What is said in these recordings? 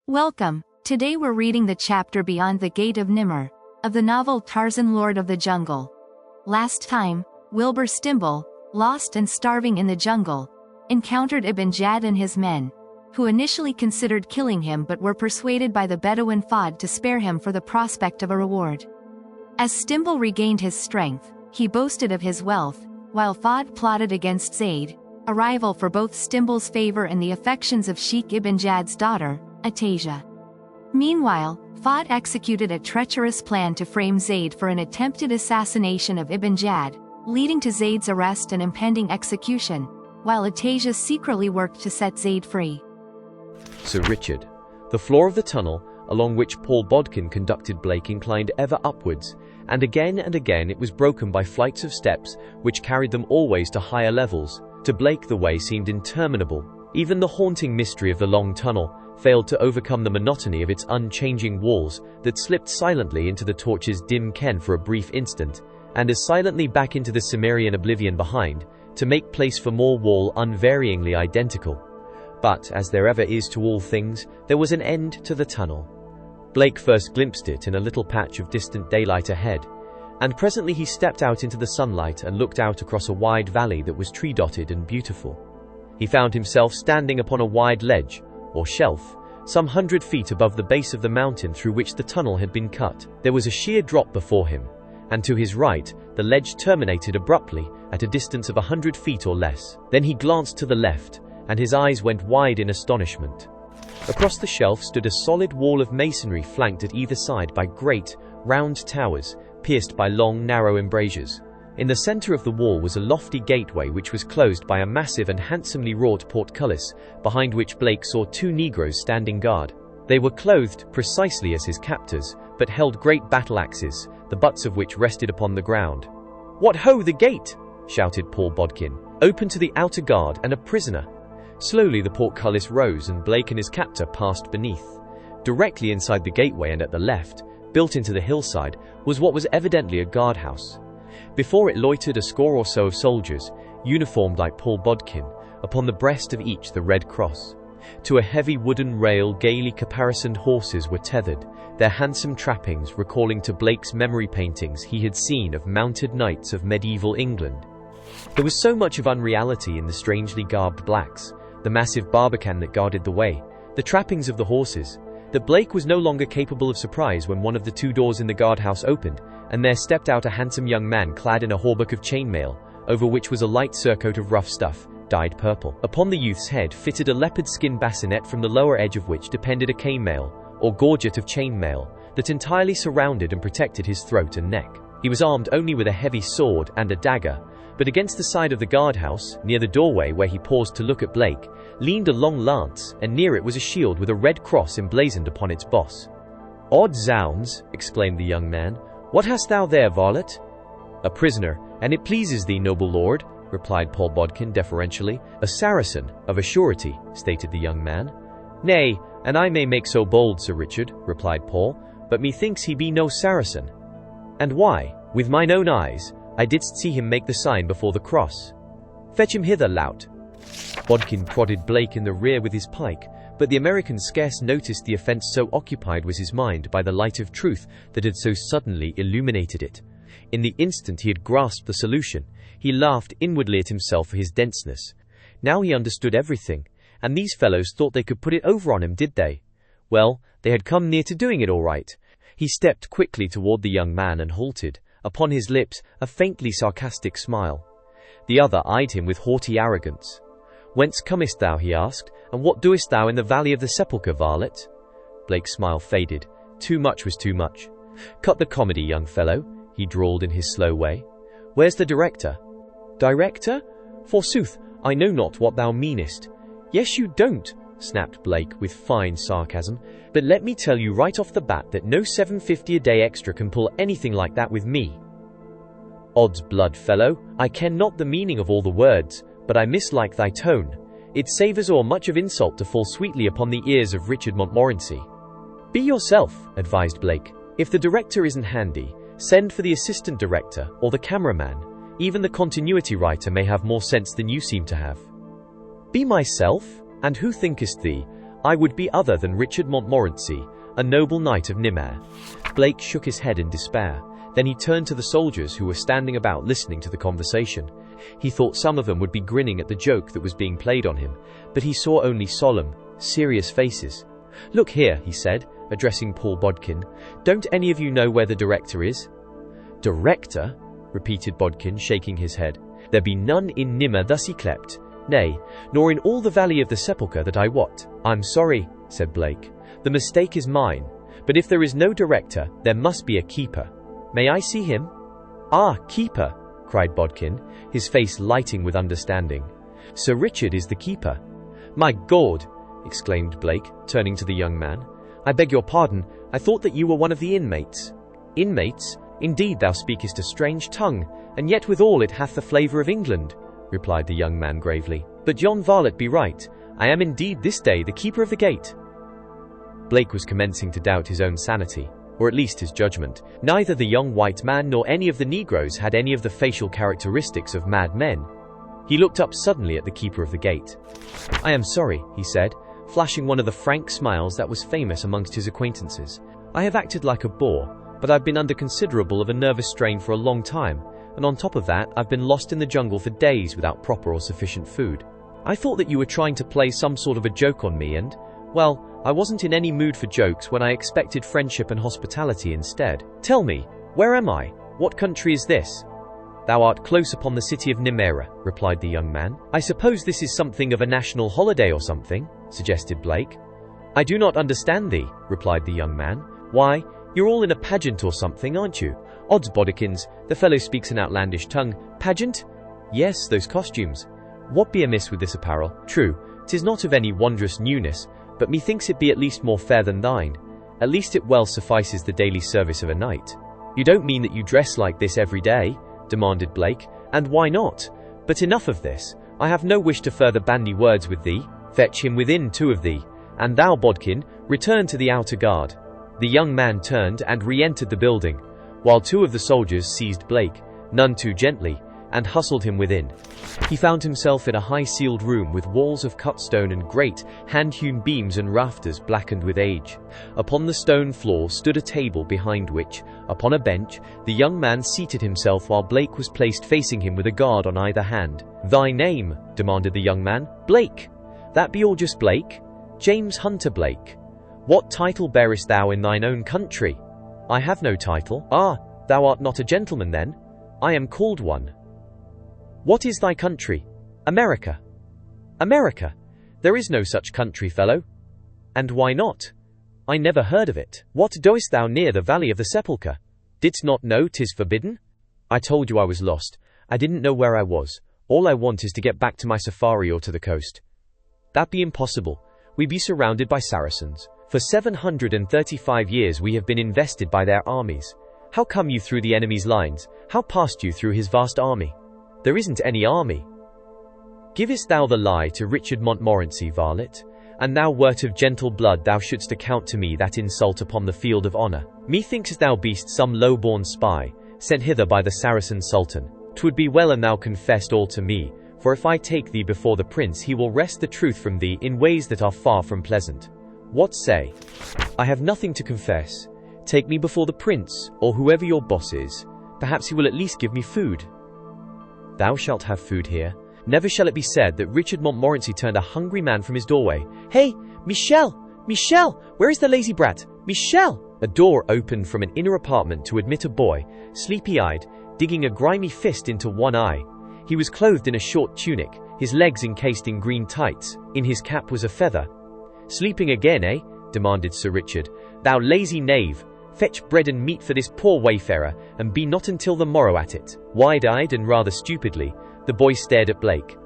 Welcome. Today we're reading the chapter Beyond the Gate of NIMMR, of the novel Tarzan, Lord of the Jungle. Last time, Wilbur Stimble, lost and starving in the jungle, encountered Ibn Jad and his men, who initially considered killing him but were persuaded by the Bedouin Fad to spare him for the prospect of a reward. As Stimble regained his strength, he boasted of his wealth, while Fad plotted against Zayd, a rival for both Stimble's favor and the affections of Sheikh Ibn Jad's daughter, Atasia. Meanwhile, Fad executed a treacherous plan to frame Zayd for an attempted assassination of Ibn Jad, leading to Zayd's arrest and impending execution, while Atasia secretly worked to set Zayd free. Sir Richard. The floor of the tunnel, along which Paul Bodkin conducted Blake, inclined ever upwards, and again it was broken by flights of steps which carried them always to higher levels. To Blake the way seemed interminable. Even the haunting mystery of the long tunnel failed to overcome the monotony of its unchanging walls that slipped silently into the torch's dim ken for a brief instant, and as silently back into the Cimmerian oblivion behind, to make place for more wall unvaryingly identical. But, as there ever is to all things, there was an end to the tunnel. Blake first glimpsed it in a little patch of distant daylight ahead, and presently he stepped out into the sunlight and looked out across a wide valley that was tree-dotted and beautiful. He found himself standing upon a wide ledge, or shelf, some 100 feet above the base of the mountain through which the tunnel had been cut. There was a sheer drop before him, and to his right, the ledge terminated abruptly at a distance of 100 feet or less. Then he glanced to the left, and his eyes went wide in astonishment. Across the shelf stood a solid wall of masonry flanked at either side by great, round towers, pierced by long, narrow embrasures. In the center of the wall was a lofty gateway which was closed by a massive and handsomely wrought portcullis, behind which Blake saw two Negroes standing guard. They were clothed precisely as his captors, but held great battle axes, the butts of which rested upon the ground. "What ho, the gate!" shouted Paul Bodkin. "Open to the outer guard and a prisoner." Slowly the portcullis rose and Blake and his captor passed beneath. Directly inside the gateway and at the left, built into the hillside, was what was evidently a guardhouse. Before it loitered a score or so of soldiers, uniformed like Paul Bodkin, upon the breast of each the red cross. To a heavy wooden rail gaily caparisoned horses were tethered, their handsome trappings recalling to Blake's memory paintings he had seen of mounted knights of medieval England. There was so much of unreality in the strangely garbed blacks, the massive barbican that guarded the way, the trappings of the horses, that Blake was no longer capable of surprise when one of the two doors in the guardhouse opened, and there stepped out a handsome young man clad in a hauberk of chainmail, over which was a light surcoat of rough stuff, dyed purple. Upon the youth's head fitted a leopard skin bassinet, from the lower edge of which depended a chainmail, or gorget of chainmail, that entirely surrounded and protected his throat and neck. He was armed only with a heavy sword and a dagger, but against the side of the guardhouse, near the doorway where he paused to look at Blake, leaned a long lance, and near it was a shield with a red cross emblazoned upon its boss. "Odd zounds!" exclaimed the young man. "What hast thou there, varlet?" "A prisoner, and it pleases thee, noble lord," replied Paul Bodkin deferentially. "A Saracen, of a surety," stated the young man. "Nay, and I may make so bold, Sir Richard," replied Paul, "but methinks he be no Saracen." "And why? With mine own eyes, I didst see him make the sign before the cross." "Fetch him hither, lout." Bodkin prodded Blake in the rear with his pike, but the American scarce noticed the offense, so occupied was his mind by the light of truth that had so suddenly illuminated it. In the instant he had grasped the solution, he laughed inwardly at himself for his denseness. Now he understood everything, and these fellows thought they could put it over on him, did they? Well, they had come near to doing it all right. He stepped quickly toward the young man and halted, upon his lips a faintly sarcastic smile. The other eyed him with haughty arrogance. "Whence comest thou?" he asked, "and what doest thou in the valley of the sepulchre, varlet?" Blake's smile faded. Too much was too much. "Cut the comedy, young fellow," he drawled in his slow way. "Where's the director?" "Director? Forsooth, I know not what thou meanest." "Yes, you don't," snapped Blake with fine sarcasm, "but let me tell you right off the bat that no $7.50 a day extra can pull anything like that with me." "Odds blood, fellow, I ken not the meaning of all the words, but I mislike thy tone. It savours o'er much of insult to fall sweetly upon the ears of Richard Montmorency." "Be yourself," advised Blake. "If the director isn't handy, send for the assistant director or the cameraman. Even the continuity writer may have more sense than you seem to have." "Be myself? And who thinkest thee? I would be other than Richard Montmorency, a noble knight of NIMMR. Blake shook his head in despair. Then he turned to the soldiers who were standing about listening to the conversation. He thought some of them would be grinning at the joke that was being played on him, but he saw only solemn, serious faces. "Look here," he said, addressing Paul Bodkin. "Don't any of you know where the director is?" "Director?" repeated Bodkin, shaking his head. "There be none in NIMMR thus yclept, nay, nor in all the valley of the sepulchre that I wot." "I'm sorry," said Blake. "The mistake is mine, but if there is no director, there must be a keeper. May I see him?" "Ah, keeper!" cried Bodkin, his face lighting with understanding. "Sir Richard is the keeper." "My God!" exclaimed Blake, turning to the young man. "I beg your pardon, I thought that you were one of the inmates." "Inmates? Indeed thou speakest a strange tongue, and yet withal it hath the flavour of England," replied the young man gravely. "But yon varlet be right, I am indeed this day the keeper of the gate." Blake was commencing to doubt his own sanity, or at least his judgment. Neither the young white man nor any of the Negroes had any of the facial characteristics of mad men. He looked up suddenly at the keeper of the gate. "I am sorry," he said, flashing one of the frank smiles that was famous amongst his acquaintances. "I have acted like a boor, but I've been under considerable of a nervous strain for a long time, and on top of that, I've been lost in the jungle for days without proper or sufficient food. I thought that you were trying to play some sort of a joke on me and, well, I wasn't in any mood for jokes when I expected friendship and hospitality instead. Tell me, where am I? What country is this?" "Thou art close upon the city of NIMMR," replied the young man. "I suppose this is something of a national holiday or something," suggested Blake. "I do not understand thee," replied the young man. "Why, you're all in a pageant or something, aren't you? Odds bodikins, the fellow speaks an outlandish tongue. Pageant? Yes, those costumes. What be amiss with this apparel? True, 'tis not of any wondrous newness, but methinks it be at least more fair than thine. At least it well suffices the daily service of a knight." "You don't mean that you dress like this every day?" demanded Blake. "And why not? But enough of this. I have no wish to further bandy words with thee. Fetch him within, two of thee. And thou, Bodkin, return to the outer guard." The young man turned and re-entered the building, while two of the soldiers seized Blake, none too gently, and hustled him within. He found himself in a high-ceiled room with walls of cut stone and great, hand-hewn beams and rafters blackened with age. Upon the stone floor stood a table behind which, upon a bench, the young man seated himself while Blake was placed facing him with a guard on either hand. "Thy name?" demanded the young man. "Blake. That be all just Blake? James Hunter Blake. What title bearest thou in thine own country?" "I have no title." "Ah, thou art not a gentleman then?" "I am called one." "What is thy country?" "America." "America? There is no such country, fellow." "And why not?" "I never heard of it." "What doest thou near the valley of the sepulchre? Didst not know 'tis forbidden?" "I told you I was lost. I didn't know where I was. All I want is to get back to my safari or to the coast." "That be impossible. We be surrounded by Saracens. For 735 years we have been invested by their armies. How come you through the enemy's lines? How passed you through his vast army? There isn't any army." "Givest thou the lie to Richard Montmorency, varlet? And thou wert of gentle blood, thou shouldst account to me that insult upon the field of honour. Methinks thou beest some low-born spy, sent hither by the Saracen Sultan. 'Twould be well an thou confessed all to me, for if I take thee before the prince he will wrest the truth from thee in ways that are far from pleasant. What say?" "I have nothing to confess. Take me before the prince, or whoever your boss is. Perhaps he will at least give me food." "Thou shalt have food here. Never shall it be said that Richard Montmorency turned a hungry man from his doorway. Hey, Michel! Michel! Where is the lazy brat? Michel!" A door opened from an inner apartment to admit a boy, sleepy-eyed, digging a grimy fist into one eye. He was clothed in a short tunic, his legs encased in green tights. In his cap was a feather. "Sleeping again, eh?" demanded Sir Richard. "Thou lazy knave! Fetch bread and meat for this poor wayfarer, and be not until the morrow at it." Wide-eyed and rather stupidly, the boy stared at Blake.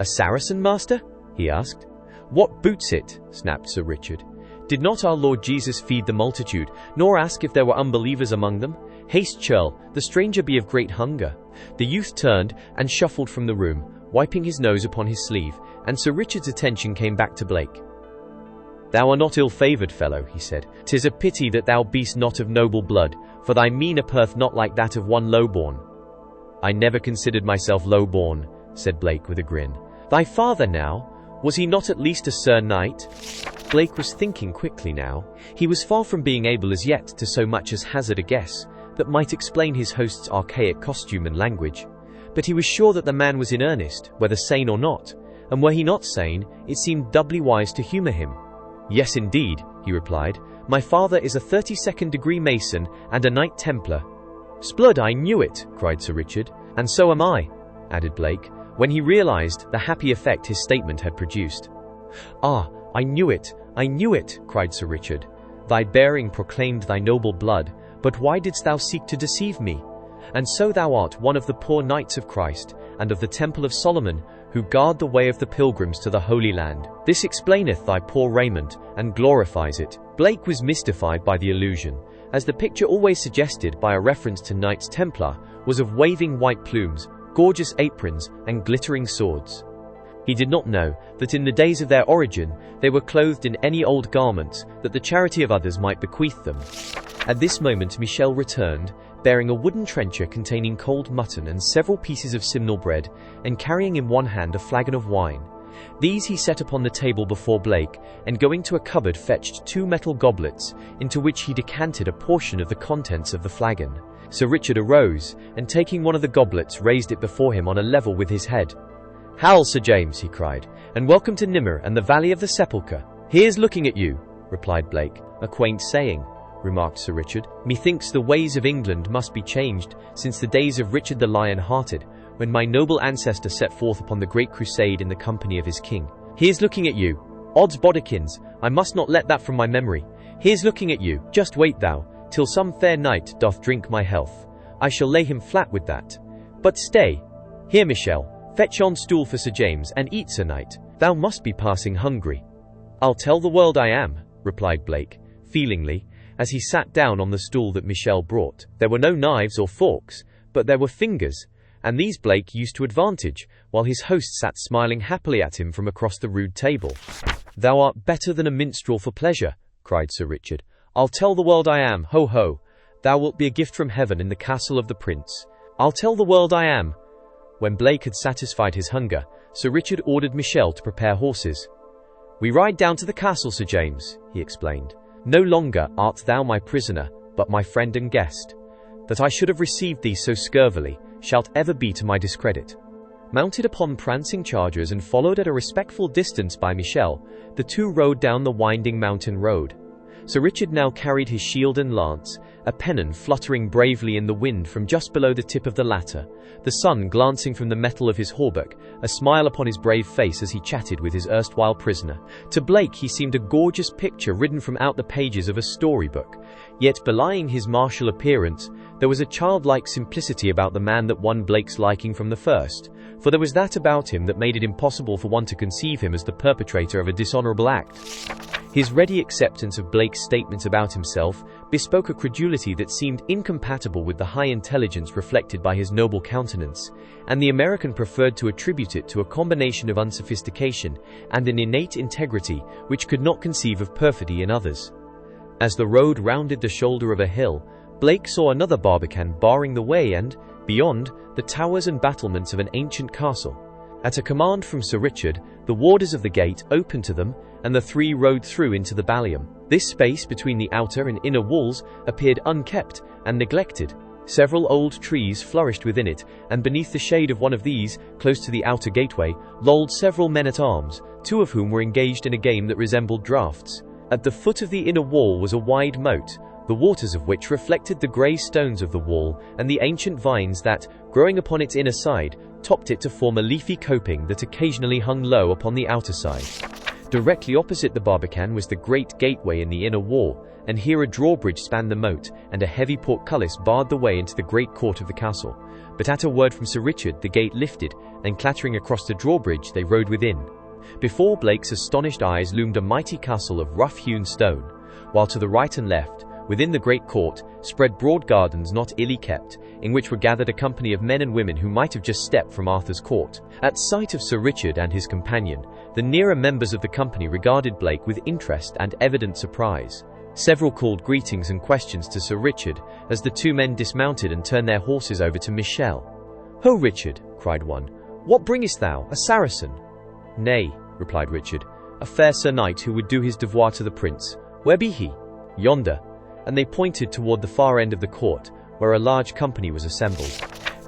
"A Saracen, master?" he asked. "What boots it?" snapped Sir Richard. "Did not our Lord Jesus feed the multitude, nor ask if there were unbelievers among them? Haste, churl, the stranger be of great hunger." The youth turned and shuffled from the room, wiping his nose upon his sleeve, and Sir Richard's attention came back to Blake. "Thou art not ill-favoured, fellow," he said. "'Tis a pity that thou beest not of noble blood, for thy mien appeareth not like that of one low-born." "I never considered myself low-born," said Blake with a grin. "Thy father now? Was he not at least a Sir Knight? Blake was thinking quickly now. He was far from being able as yet to so much as hazard a guess that might explain his host's archaic costume and language. But he was sure that the man was in earnest, whether sane or not, and were he not sane, it seemed doubly wise to humour him. "Yes, indeed," he replied. "My father is a 32nd degree Mason and a Knight Templar." "Splud, I knew it!" cried Sir Richard. "And so am I," added Blake, when he realised the happy effect his statement had produced. "Ah, I knew it, cried Sir Richard. "Thy bearing proclaimed thy noble blood, but why didst thou seek to deceive me? And so thou art one of the poor knights of Christ, and of the Temple of Solomon, who guard the way of the pilgrims to the Holy Land. This explaineth thy poor raiment, and glorifies it." Blake was mystified by the allusion, as the picture always suggested by a reference to Knights Templar was of waving white plumes, gorgeous aprons, and glittering swords. He did not know that in the days of their origin they were clothed in any old garments that the charity of others might bequeath them. At this moment Michel returned, bearing a wooden trencher containing cold mutton and several pieces of simnel bread, and carrying in one hand a flagon of wine. These he set upon the table before Blake, and going to a cupboard fetched 2 metal goblets, into which he decanted a portion of the contents of the flagon. Sir Richard arose, and taking one of the goblets raised it before him on a level with his head. "Howl, Sir James," he cried, "and welcome to NIMMR and the Valley of the Sepulchre." "Here's looking at you," replied Blake. "A quaint saying," remarked Sir Richard. "Methinks the ways of England must be changed since the days of Richard the Lion-Hearted, when my noble ancestor set forth upon the great crusade in the company of his king. Here's looking at you. Odds bodikins, I must not let that from my memory. Here's looking at you. Just wait thou, till some fair knight doth drink my health. I shall lay him flat with that. But stay. Here, Michel, fetch yon stool for Sir James, and eat, Sir Knight. Thou must be passing hungry." "I'll tell the world I am," replied Blake, feelingly, as he sat down on the stool that Michel brought. There were no knives or forks, but there were fingers, and these Blake used to advantage, while his host sat smiling happily at him from across the rude table. "Thou art better than a minstrel for pleasure," cried Sir Richard. "I'll tell the world I am, ho ho! Thou wilt be a gift from heaven in the castle of the prince. I'll tell the world I am." When Blake had satisfied his hunger, Sir Richard ordered Michel to prepare horses. "We ride down to the castle, Sir James," he explained. "No longer art thou my prisoner, but my friend and guest. That I should have received thee so scurvily shalt ever be to my discredit." Mounted upon prancing chargers and followed at a respectful distance by Michel, the two rode down the winding mountain road. Sir Richard now carried his shield and lance, a pennon fluttering bravely in the wind from just below the tip of the latter, the sun glancing from the metal of his hauberk, a smile upon his brave face as he chatted with his erstwhile prisoner. To Blake he seemed a gorgeous picture written from out the pages of a storybook, yet belying his martial appearance, there was a childlike simplicity about the man that won Blake's liking from the first, for there was that about him that made it impossible for one to conceive him as the perpetrator of a dishonourable act. His ready acceptance of Blake's statements about himself bespoke a credulity that seemed incompatible with the high intelligence reflected by his noble countenance, and the American preferred to attribute it to a combination of unsophistication and an innate integrity which could not conceive of perfidy in others. As the road rounded the shoulder of a hill, Blake saw another barbican barring the way and, beyond, the towers and battlements of an ancient castle. At a command from Sir Richard, the warders of the gate opened to them, and the three rode through into the ballium. This space between the outer and inner walls appeared unkept and neglected. Several old trees flourished within it, and beneath the shade of one of these, close to the outer gateway, lolled several men-at-arms, 2 of whom were engaged in a game that resembled draughts. At the foot of the inner wall was a wide moat, the waters of which reflected the grey stones of the wall and the ancient vines that, growing upon its inner side, topped it to form a leafy coping that occasionally hung low upon the outer side. Directly opposite the barbican was the great gateway in the inner wall, and here a drawbridge spanned the moat, and a heavy portcullis barred the way into the great court of the castle. But at a word from Sir Richard the gate lifted, and clattering across the drawbridge they rode within. Before Blake's astonished eyes loomed a mighty castle of rough-hewn stone, while to the right and left, within the great court, spread broad gardens not illy kept, in which were gathered a company of men and women who might have just stepped from Arthur's court. At sight of Sir Richard and his companion, the nearer members of the company regarded Blake with interest and evident surprise. Several called greetings and questions to Sir Richard, as the 2 men dismounted and turned their horses over to Michel. "Ho, Richard," cried one, "what bringest thou, a Saracen?" "Nay," replied Richard. "A fair Sir Knight who would do his devoir to the prince. Where be he?" "Yonder." And they pointed toward the far end of the court, where a large company was assembled.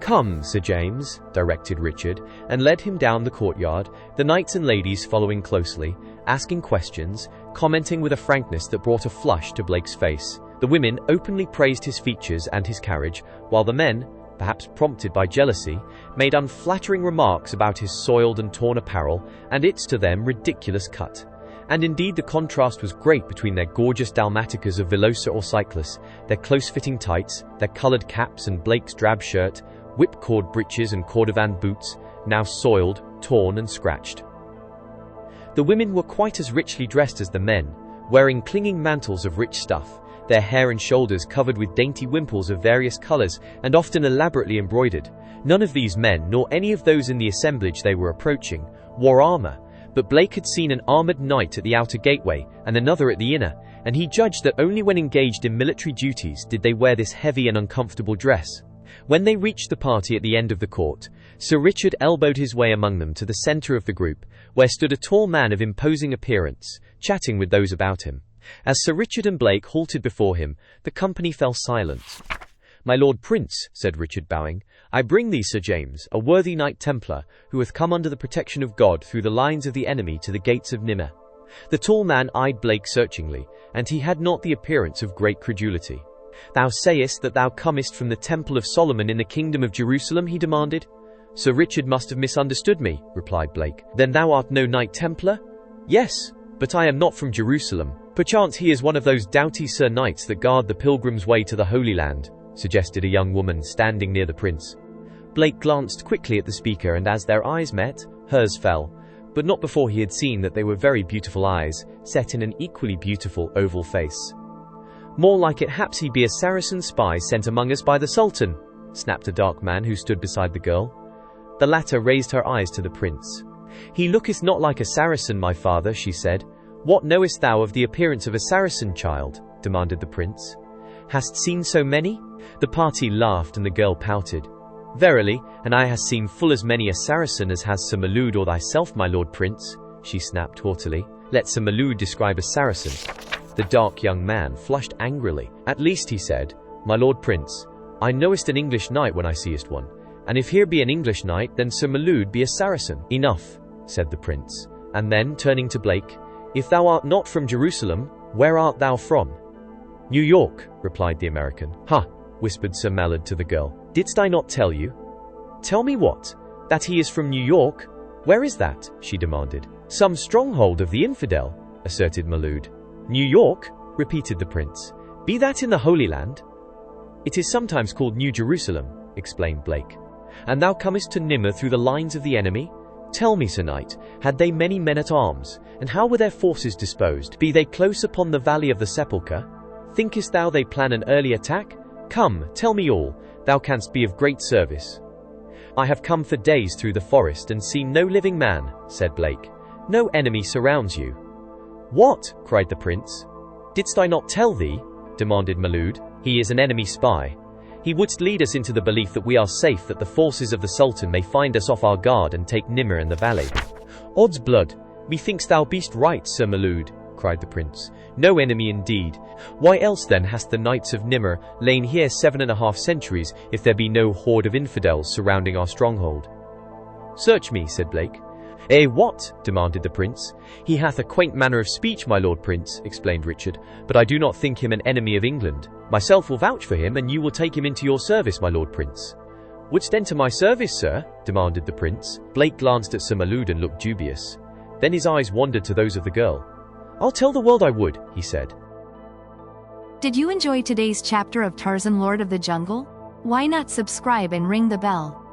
"Come, Sir James," directed Richard, and led him down the courtyard, the knights and ladies following closely, asking questions, commenting with a frankness that brought a flush to Blake's face. The women openly praised his features and his carriage, while the men, perhaps prompted by jealousy, made unflattering remarks about his soiled and torn apparel and its, to them, ridiculous cut. And indeed the contrast was great between their gorgeous dalmaticas of Velosa or Cyclus, their close-fitting tights, their coloured caps and Blake's drab shirt, whipcord breeches and cordovan boots, now soiled, torn and scratched. The women were quite as richly dressed as the men, wearing clinging mantles of rich stuff, their hair and shoulders covered with dainty wimples of various colours and often elaborately embroidered. None of these men, nor any of those in the assemblage they were approaching, wore armour, but Blake had seen an armoured knight at the outer gateway and another at the inner, and he judged that only when engaged in military duties did they wear this heavy and uncomfortable dress. When they reached the party at the end of the court, Sir Richard elbowed his way among them to the centre of the group, where stood a tall man of imposing appearance, chatting with those about him. As Sir Richard and Blake halted before him, the company fell silent. "My Lord Prince," said Richard, bowing, "I bring thee Sir James, a worthy Knight Templar, who hath come under the protection of God through the lines of the enemy to the gates of NIMMR." The tall man eyed Blake searchingly, and he had not the appearance of great credulity. "Thou sayest that thou comest from the Temple of Solomon in the Kingdom of Jerusalem?" he demanded. "Sir Richard must have misunderstood me," replied Blake. "Then thou art no Knight Templar?" "Yes, but I am not from Jerusalem. Perchance he is one of those doughty Sir Knights that guard the pilgrim's way to the Holy Land," suggested a young woman standing near the prince. Blake glanced quickly at the speaker, and as their eyes met, hers fell, but not before he had seen that they were very beautiful eyes, set in an equally beautiful oval face. "More like it haps he be a Saracen spy sent among us by the Sultan," snapped a dark man who stood beside the girl. The latter raised her eyes to the prince. "He looketh not like a Saracen, my father," she said. "What knowest thou of the appearance of a Saracen, child?" demanded the prince. "Hast seen so many?" The party laughed and the girl pouted. "Verily, and I has seen full as many a Saracen as has Sir Maloud or thyself, my lord prince," she snapped haughtily. "Let Sir Maloud describe a Saracen." The dark young man flushed angrily. "At least," he said, "my lord prince, I knowest an English knight when I seest one, and if here be an English knight, then Sir Maloud be a Saracen." "Enough," said the prince, and then, turning to Blake, "If thou art not from Jerusalem, where art thou from?" "New York," replied the American. "Ha," whispered Sir Mallard to the girl. "Didst I not tell you?" "Tell me what? That he is from New York? Where is that?" she demanded. "Some stronghold of the infidel," asserted Maloud. "New York?" repeated the prince. "Be that in the Holy Land?" "It is sometimes called New Jerusalem," explained Blake. "And thou comest to NIMMR through the lines of the enemy? Tell me, Sir Knight, had they many men at arms, and how were their forces disposed? Be they close upon the valley of the sepulchre? Thinkest thou they plan an early attack? Come, tell me all, thou canst be of great service." "I have come for days through the forest and seen no living man," said Blake. "No enemy surrounds you." "What?" cried the prince. "Didst I not tell thee?" demanded Maloud. "He is an enemy spy. He wouldst lead us into the belief that we are safe, that the forces of the Sultan may find us off our guard and take NIMMR and the valley." "Odds blood, methinks thou beest right, Sir Maloud," cried the prince. "No enemy indeed. Why else then hast the knights of NIMMR lain here 7.5 centuries, if there be no horde of infidels surrounding our stronghold?" "Search me," said Blake. "Eh, what?" demanded the prince. "He hath a quaint manner of speech, my lord prince," explained Richard, "but I do not think him an enemy of England. Myself will vouch for him, and you will take him into your service, my lord prince." "Wouldst enter my service, sir?" demanded the prince. Blake glanced at Sir Maloud and looked dubious. Then his eyes wandered to those of the girl. "I'll tell the world I would," he said. Did you enjoy today's chapter of Tarzan, Lord of the Jungle? Why not subscribe and ring the bell?